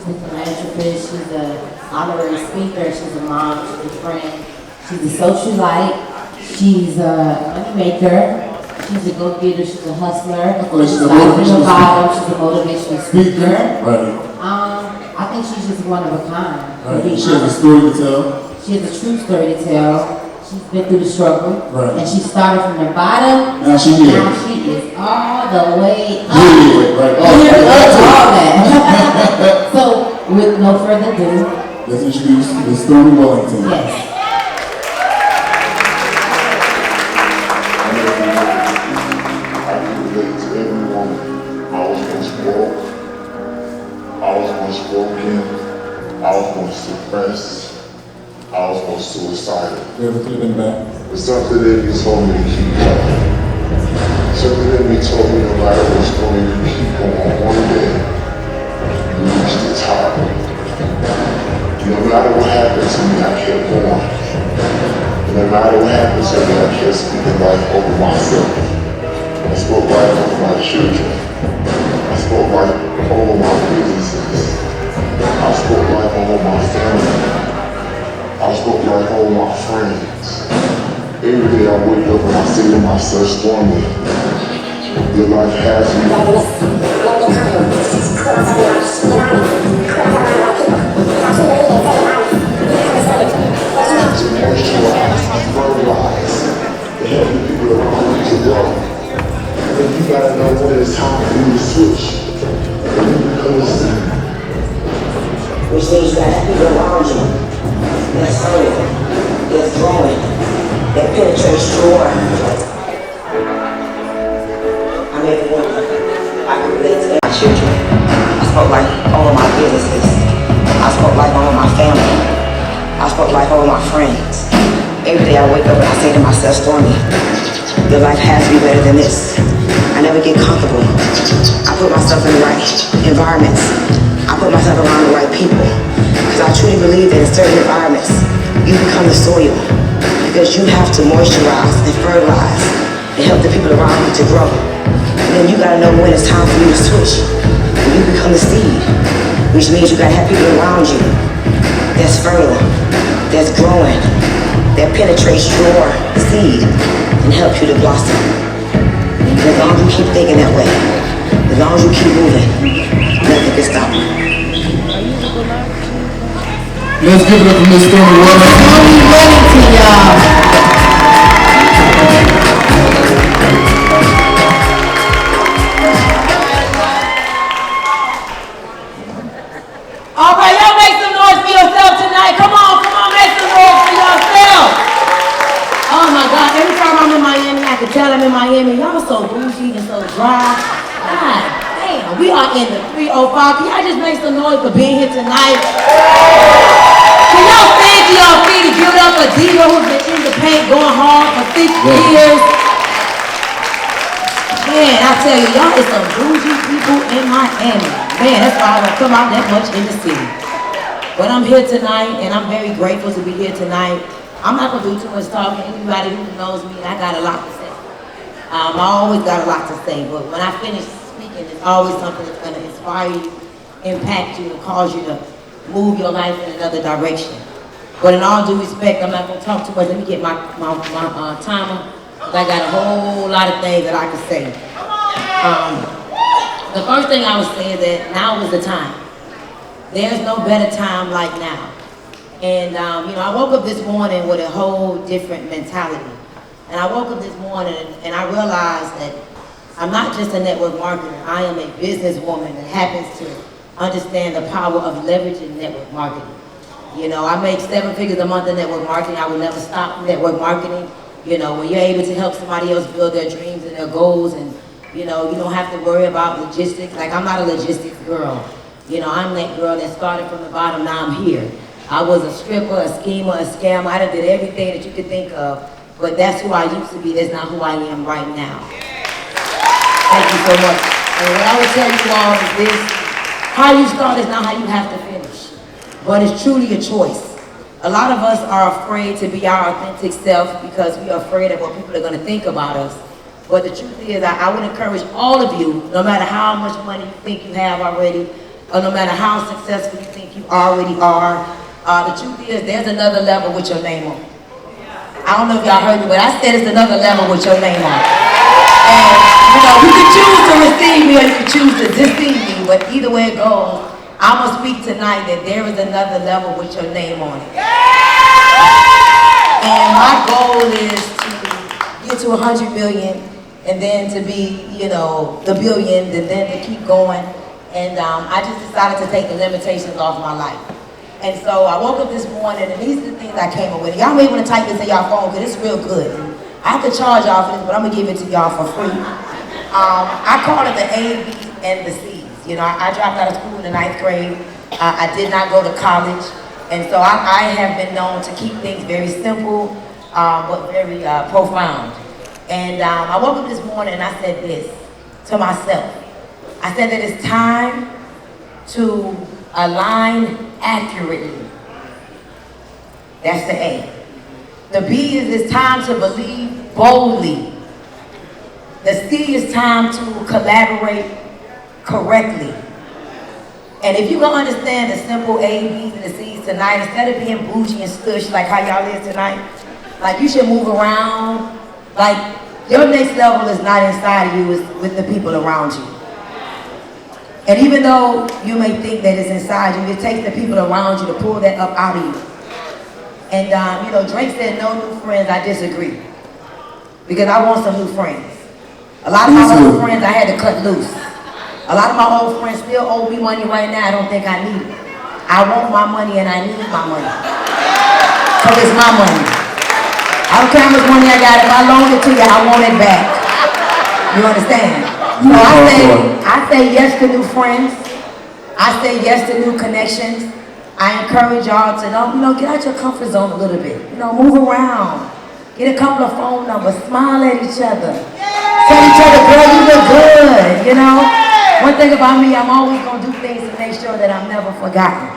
She's a philanthropist, she's an honorary speaker, she's a mom, she's a friend, she's a socialite, she's a money maker, she's a go-getter, she's a hustler, she's a motivational speaker. Right. I think she's just one of a kind. Right. She has a story to tell. She has a true story to tell. She's been through the struggle. Right. And she started from the bottom. Now she is. Now she is all the way up. Yeah, right. All that. So, with no further ado, let's introduce Miss Stormy Wellington. Yes. I can relate to everyone. I was once broke. I was once broken. I was once suppressed. I was once suicidal. We have a clip in the back. But something in me told me to keep going. Something in me told me no matter what's going to keep going. One day, you reach the top. No matter what happened to me, I kept going. And no matter what happened to me, I kept speaking life over myself. I spoke life over my children. I spoke life over my businesses. I spoke life over my family. I spoke life over my friends. Every day I wake up and I say to myself, Stormy, your life has me. To moisturize, fertilize, to help the people around you to grow. And you gotta know when it's time for you to switch. And you become a seed. Which means you gotta have people around you. That's hurting, that's growing, that penetrates joy. I'm everyone. I can relate to my children. I spoke life over my businesses. I spoke life over my family. I spoke life over my friends. Every day I wake up and I say to myself, Stormy, your life has to be better than this. I never get comfortable. I put myself in the right environments. I put myself around the right people. Because I truly believe that in certain environments, you become the soil. Because you have to moisturize and fertilize and help the people around you to grow. And then you gotta know when it's time for you to switch. And you become the seed. Which means you gotta have people around you that's fertile, that's growing, that penetrates your seed and helps you to blossom. And as long as you keep thinking that way, as long as you keep moving, nothing can stop you. Let's give it up for Miss Stormy Wellington. Stormy Wellington, y'all. All right, y'all make some noise for yourself tonight. Come on, make some noise for yourself. Oh my God, every time I'm in Miami, I can tell I'm in Miami. Y'all so bougie and so dry. God damn, we are in the 305. Can y'all just make some noise for being here tonight? Can y'all stand to y'all feet and give it up for Diva who's been in the paint going hard for 6 years? Man, I tell you, y'all is some bougie people in Miami. Man, that's why I don't come out that much in the city. But I'm here tonight, and I'm very grateful to be here tonight. I'm not gonna do too much talking. Anybody who knows me, I got a lot to say. I always got a lot to say, but when I finish speaking, it's always something that's gonna inspire you, impact you, and cause you to move your life in another direction. But in all due respect, I'm not gonna talk too much. Let me get my timer, because I got a whole lot of things that I can say. The first thing I would say is that now is the time. There's no better time like now. And you know, I woke up this morning with a whole different mentality. And I woke up this morning and I realized that I'm not just a network marketer. I am a businesswoman that happens to understand the power of leveraging network marketing. You know, I make 7 figures a month in network marketing. I will never stop network marketing. You know, when you're able to help somebody else build their dreams and their goals, and you know, you don't have to worry about logistics. Like, I'm not a logistics girl. You know, I'm that girl that started from the bottom, now I'm here. I was a stripper, a schemer, a scammer. I done did everything that you could think of, but that's who I used to be. That's not who I am right now. Thank you so much. And what I would tell you all is this: how you start is not how you have to finish, but it's truly a choice. A lot of us are afraid to be our authentic self because we are afraid of what people are going to think about us. But the truth is, I would encourage all of you, no matter how much money you think you have already, or no matter how successful you think you already are, the truth is there's another level with your name on. I don't know if y'all heard me, but I said it's another level with your name on. And, you know, you can choose to receive me or you can choose to deceive me, but either way it goes, I'm going to speak tonight that there is another level with your name on it. And my goal is to get to 100 million and then to be, you know, the billions and then to keep going. And I just decided to take the limitations off my life. And so I woke up this morning and these are the things I came up with. Y'all may want to type this in y'all phone because it's real good. I could charge y'all for this, but I'm going to give it to y'all for free. I call it the A, B, and the C's. You know, I dropped out of school in the 9th grade. I did not go to college. And so I have been known to keep things very simple, but very profound. And I woke up this morning and I said this to myself. I said that it's time to align accurately. That's the A. The B is it's time to believe boldly. The C is time to collaborate correctly. And if you can understand the simple A, B's, and the C's tonight, instead of being bougie and stush like how y'all is tonight, like you should move around. Like your next level is not inside of you, it's with the people around you. And even though you may think that it's inside you, it takes the people around you to pull that up out of you. And you know, Drake said no new friends, I disagree. Because I want some new friends. A lot of my old friends I had to cut loose. A lot of my old friends still owe me money right now, I don't think I need it. I want my money and I need my money. Because it's my money. I don't care how much money I got, if I loan it to you, I want it back. You understand? So I say yes to new friends. I say yes to new connections. I encourage y'all to you know, get out your comfort zone a little bit. You know, move around. Get a couple of phone numbers. Smile at each other. Tell each other, girl, you look good. You know. One thing about me, I'm always gonna do things to make sure that I'm never forgotten.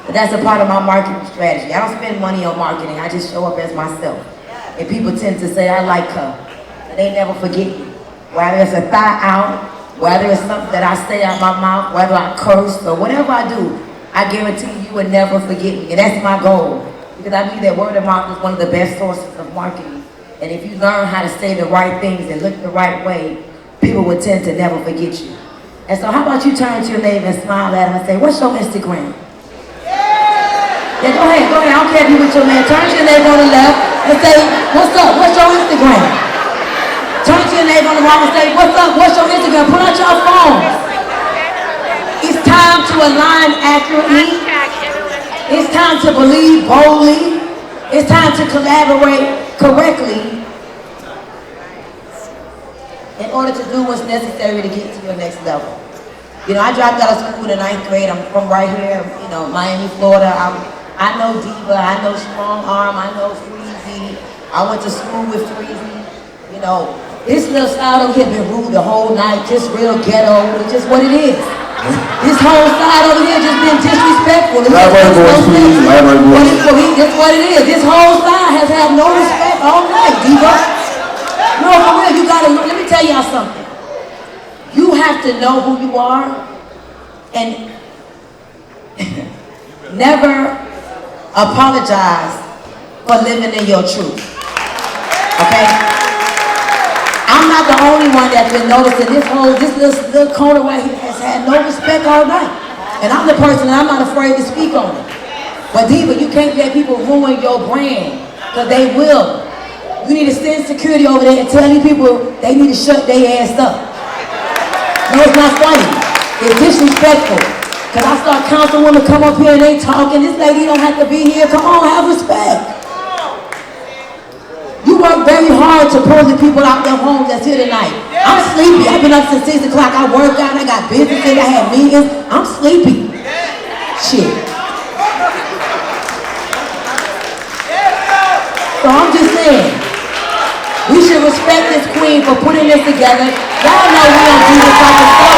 But that's a part of my marketing strategy. I don't spend money on marketing. I just show up as myself. And people tend to say, I like her. And they never forget me. Whether it's a thigh out, whether it's something that I say out my mouth, whether I curse or whatever I do, I guarantee you will never forget me. And that's my goal. Because I believe that word of mouth is one of the best sources of marketing. And if you learn how to say the right things and look the right way, people will tend to never forget you. And so how about you turn to your neighbor and smile at him and say, what's your Instagram? Yeah, go ahead. I don't care if you're with your man. Turn to your neighbor on the left and say, what's up? What's your Instagram? Turn to your neighbor on the right and say, what's up? What's your Instagram? Pull out your phone. It's time to align accurately. It's time to believe boldly. It's time to collaborate correctly in order to do what's necessary to get to your next level. You know, I dropped out of school in the 9th grade. I'm from right here, you know, Miami, Florida. I know Diva, I know Strong Arm, I know Freezy. I went to school with Freezy. You know, this little side over here been rude the whole night, just real ghetto, it's just what it is. This whole side over here just been disrespectful. Elaborate voice, please. Elaborate voice. That's what it is. This whole side has had no respect all night, Diva. No, for real, you gotta, let me tell y'all something. You have to know who you are and never apologize for living in your truth. Okay? I'm not the only one that's been noticing this little corner right here has had no respect all night. And I'm the person that I'm not afraid to speak on it. But Diva, you can't let people ruin your brand, because they will. You need to send security over there and tell these people they need to shut their ass up. No, it's not funny. It's disrespectful. Because I saw councilwomen come up here and they talking. This lady don't have to be here. Come on, have respect. You work very hard to pull the people out their homes that's here tonight. I'm sleepy. I've been up since 6 o'clock. I work out. I got businesses. I have meetings. I'm sleepy. Shit. So I'm just saying, we should respect this queen for putting this together. Y'all know we don't do this type of stuff.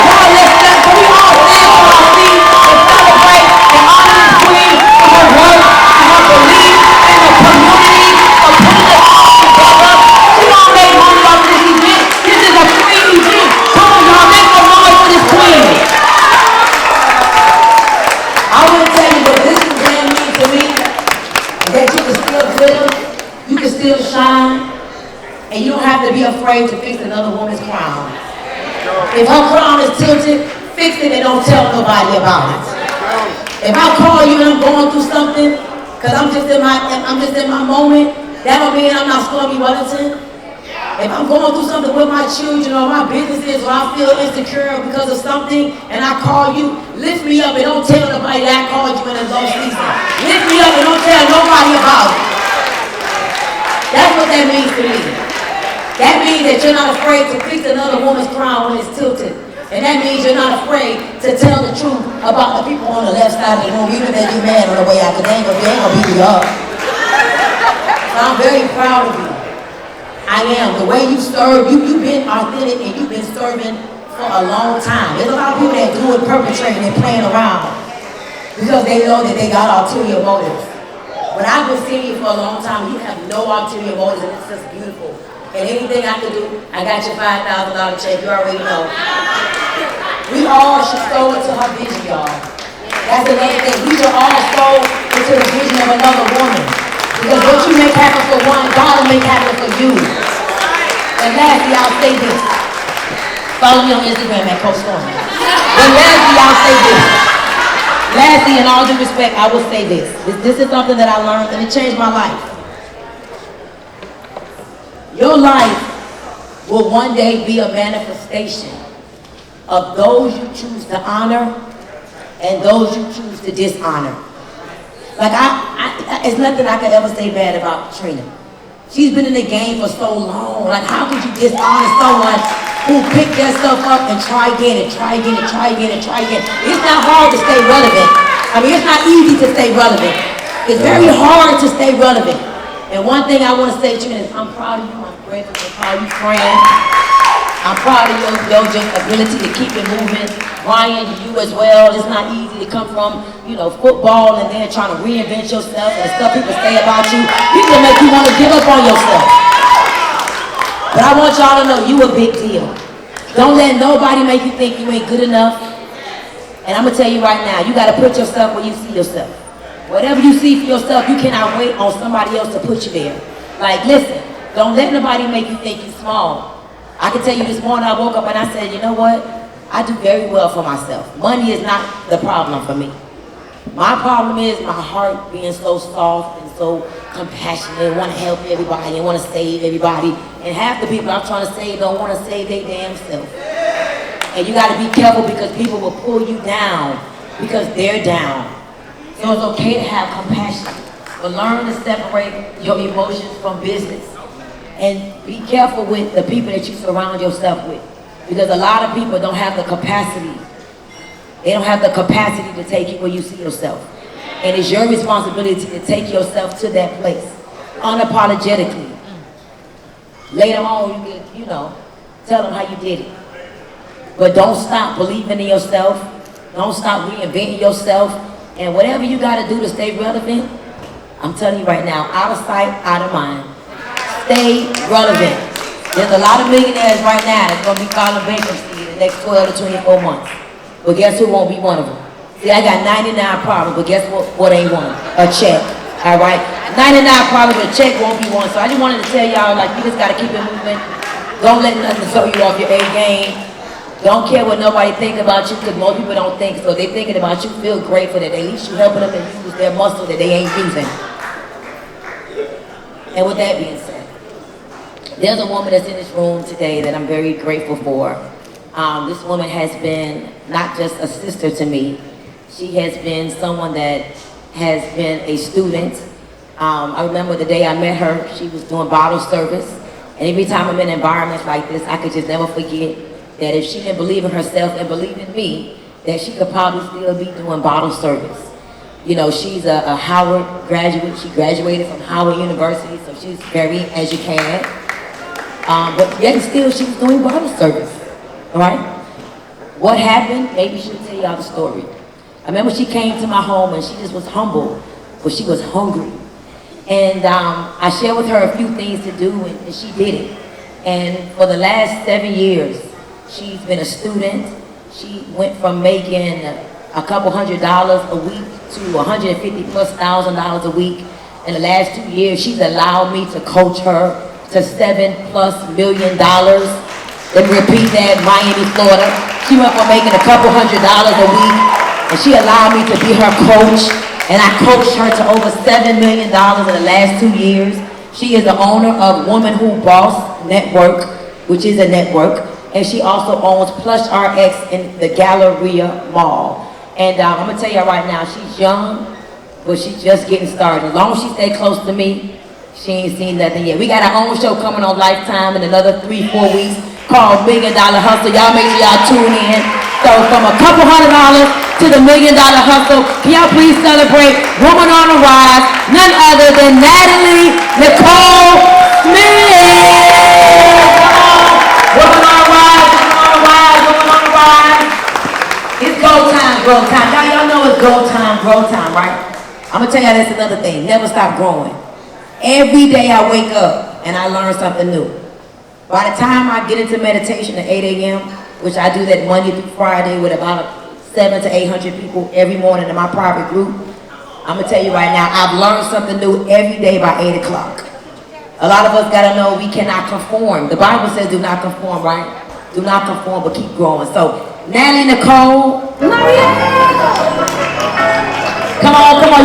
Y'all listen, can we all stand on our feet and celebrate and honor this queen for her work, for her belief in the community, for putting it all together. She don't make money off this event. This is a free event. Come on, y'all, make some noise for this queen. And you don't have to be afraid to fix another woman's crown. If her crown is tilted, fix it and don't tell nobody about it. If I call you and I'm going through something, because I'm just in my moment, that don't mean I'm not Stormy Wellington. If I'm going through something with my children or my businesses or I feel insecure because of something and I call you, lift me up and don't tell nobody that I called you in a low season. Lift me up and don't tell nobody about it. That's what that means to me. That means that you're not afraid to fix another woman's crown when it's tilted. And that means you're not afraid to tell the truth about the people on the left side of the room, even if they get mad on the way out, because they ain't gonna beat you up. So I'm very proud of you. I am. The way you serve, you've been authentic and you've been serving for a long time. There's a lot of people that do it perpetrating and playing around because they know that they got ulterior motives. But I've been seeing you for a long time. You have no ulterior motives and it's just beautiful. And anything I can do, I got your $5,000 check, you already know. We all should sow into her vision, y'all. That's another thing. We should all sow into the vision of another woman. Because what you make happen for one, God will make happen for you. And lastly, I'll say this. Follow me on Instagram at Coach Stormy. But lastly, I'll say this. Lastly, in all due respect, I will say this. This is something that I learned and it changed my life. Your life will one day be a manifestation of those you choose to honor and those you choose to dishonor. Like it's nothing I could ever say bad about Trina. She's been in the game for so long. Like how could you dishonor someone who picked their stuff up and try again and try again and try again and try again? It's not hard to stay relevant. I mean, it's not easy to stay relevant. It's very hard to stay relevant. And one thing I want to say to you is I'm proud of you. I'm grateful to call you friend. I'm proud of your ability to keep it moving. Ryan, you as well. It's not easy to come from, football and then trying to reinvent yourself and stuff people say about you. People make you want to give up on yourself. But I want y'all to know you a big deal. Don't let nobody make you think you ain't good enough. And I'm going to tell you right now, you got to put yourself where you see yourself. Whatever you see for yourself, you cannot wait on somebody else to put you there. Like, listen, don't let nobody make you think you're small. I can tell you this morning, I woke up and I said, you know what? I do very well for myself. Money is not the problem for me. My problem is my heart being so soft and so compassionate, want to help everybody and want to save everybody. And half the people I'm trying to save don't want to save their damn self. And you got to be careful because people will pull you down because they're down. So it's okay to have compassion, but learn to separate your emotions from business. And be careful with the people that you surround yourself with. Because a lot of people don't have the capacity. They don't have the capacity to take you where you see yourself. And it's your responsibility to take yourself to that place, unapologetically. Later on, you can, tell them how you did it. But don't stop believing in yourself. Don't stop reinventing yourself. And whatever you got to do to stay relevant, I'm telling you right now, out of sight, out of mind. Stay relevant. There's a lot of millionaires right now that's going to be filing bankruptcy in the next 12 to 24 months. But guess who won't be one of them? See, I got 99 problems, but guess what ain't one? A check. All right? 99 problems, but a check won't be one. So I just wanted to tell y'all, you just got to keep it moving. Don't let nothing throw you off your A game. Don't care what nobody think about you, because most people don't think. So if they thinking about you, feel grateful that at least you helping them and use their muscle that they ain't using. And with that being said, there's a woman that's in this room today that I'm very grateful for. This woman has been not just a sister to me. She has been someone that has been a student. I remember the day I met her, she was doing bottle service. And every time I'm in environments like this, I could just never forget that if she didn't believe in herself and believe in me, that she could probably still be doing bottle service. She's a Howard graduate. She graduated from Howard University, so she's very educated. But yet still she was doing bottle service, all right? What happened? Maybe she'll tell y'all the story. I remember she came to my home and she just was humble, but she was hungry. And I shared with her a few things to do and she did it. And for the last 7 years, she's been a student. She went from making a couple $100 a week to $150,000+ a week. In the last 2 years, she's allowed me to coach her. to $7+ million. Let me repeat that, Miami, Florida. She went from making a couple $100 a week, and she allowed me to be her coach, and I coached her to over $7 million in the last 2 years. She is the owner of Woman Who Boss Network, which is a network, and she also owns Plush RX in the Galleria Mall. And I'm gonna tell you right now, she's young, but she's just getting started. As long as she stay close to me, she ain't seen nothing yet. We got our own show coming on Lifetime in another 3-4 weeks called $1 Million Hustle. Y'all make sure y'all tune in. So from a couple $100 to the $1 Million Hustle, can y'all please celebrate Woman on the Rise, none other than Natalie Nicole Smith. Woman on the Rise, Woman on the Rise, Woman on the Rise. It's go time, grow time. Y'all know it's go time, grow time, right? I'm gonna tell y'all that's another thing. Never stop growing. Every day I wake up and I learn something new. By the time I get into meditation at 8 a.m., which I do that Monday through Friday with about 700 to 800 people every morning in my private group, I'm gonna tell you right now, I've learned something new every day by 8 o'clock. A lot of us gotta know we cannot conform. The Bible says do not conform, right? Do not conform, but keep growing. So, Natalie Nicole, come on,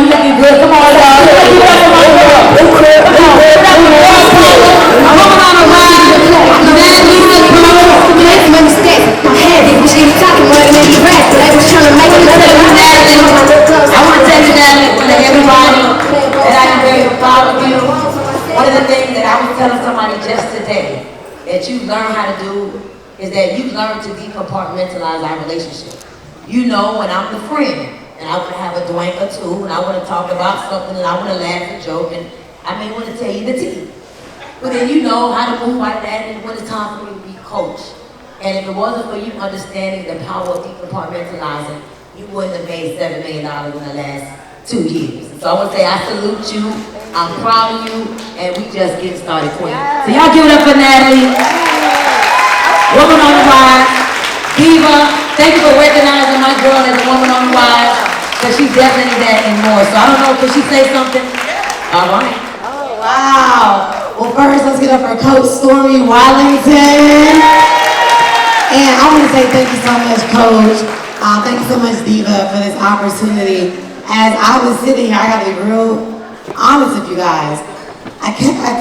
you looking good. Come on, y'all. I'm on the rise. Natalie Nicole. I want to tell you, Natalie, to everybody that I am very proud of you. One of the things that I was telling somebody just today that you learn how to do is that you learn to decompartmentalize our relationship. You know when I'm the friend, and I want to have a drink or two, and I want to talk about something, and I want to laugh and joke, and I may want to tell you the tea. But then you know how to move out of that, and when it's time for me to be coached. And if it wasn't for you understanding the power of decompartmentalizing, you wouldn't have made $7 million in the last 2 years. So I want to say I salute you, I'm proud of you, and we just getting started, Queen. So y'all give it up for Natalie. Woman on the Rise. Diva, thank you for recognizing my girl as a woman on the rise, because she's definitely that and more. So I don't know, can she say something? All right. Oh, wow. Well, first, let's get up for Coach Stormy Wellington. And I want to say thank you so much, Coach. Thank you so much, Diva, for this opportunity. As I was sitting here, I got to be real honest with you guys. I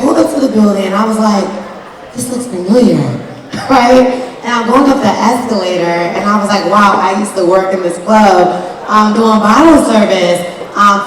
pulled up to the building and I was like, this looks familiar, right? And I'm going up the escalator, and I was like, wow, I used to work in this club doing bottle service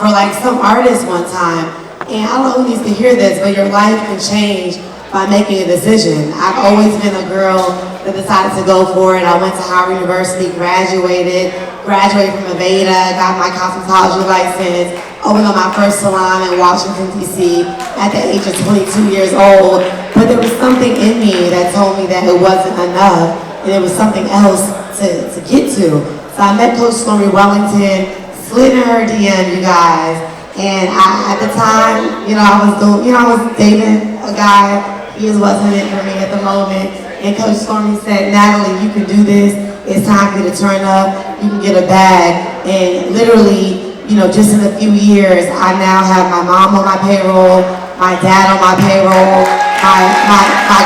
for like some artist one time. And I don't know who needs to hear this, but your life can change by making a decision. I've always been a girl that decided to go for it. I went to Howard University, graduated from Aveda, got my cosmetology license, opened up my first salon in Washington, D.C. at the age of 22 years old. But there was something in me that told me that it wasn't enough, and there was something else to get to. So I met Coach Stormy Wellington, slid in her DM, you guys, and at the time, I was dating a guy. He just wasn't it for me at the moment. And Coach Stormy said, Natalie, you can do this. It's time for you to turn up. You can get a bag. And literally, just in a few years, I now have my mom on my payroll, my dad on my payroll, my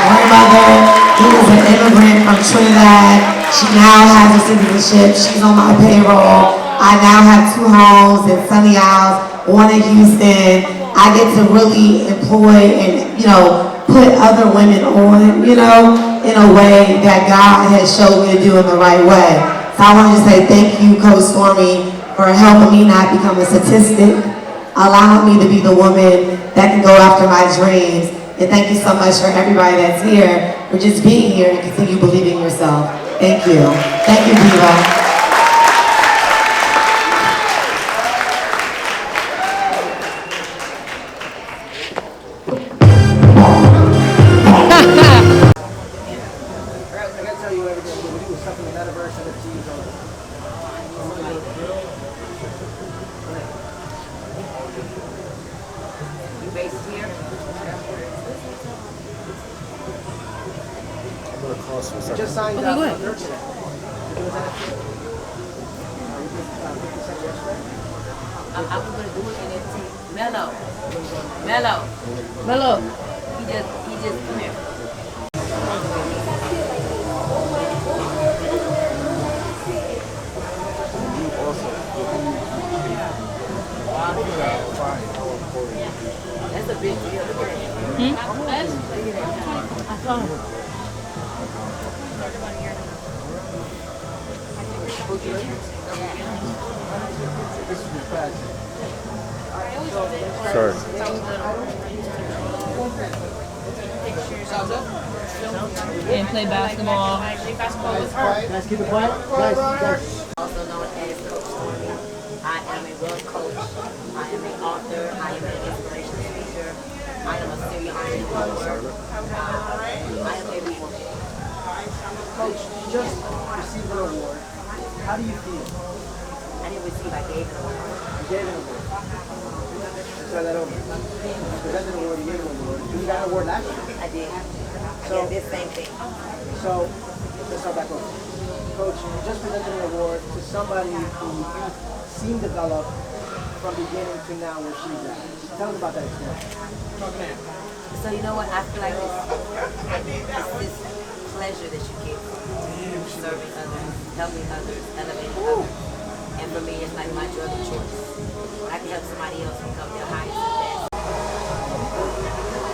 grandmother, who is an immigrant from Trinidad. She now has a citizenship. She's on my payroll. I now have 2 homes in Sunny Isles, 1 in Houston. I get to really employ and, put other women on, in a way that God has showed me to do in the right way. So I want to just say thank you, Coach Stormy, for helping me not become a statistic, allowing me to be the woman that can go after my dreams. And thank you so much for everybody that's here, for just being here and continue believing in yourself. Thank you. Thank you, Diva. Just signed up. Go ahead. I was gonna do it and then Mello. He just come here. That's a big deal. Sorry. And play basketball. Guys, keep it quiet. Guys. Also known as Coach Stormy. I am a wealth coach. I am an author. I am an inspirational speaker. I am a serial entrepreneur. I am everyone. Coach, you just received an award. How do you feel? I didn't receive, I gave an award. You gave an award. Try that over. You presented an award, you gave an award. You got an award last year. I did. So, I did the same thing. So, let's start back over. Coach, you just presented an award to somebody who you've seen develop from beginning to now where she's at. Tell us about that experience. So you know what? I feel like it's this pleasure that you get from serving others, helping others, elevating others. And for me, it's like my drug of choice. When I can help somebody else become their highest and best,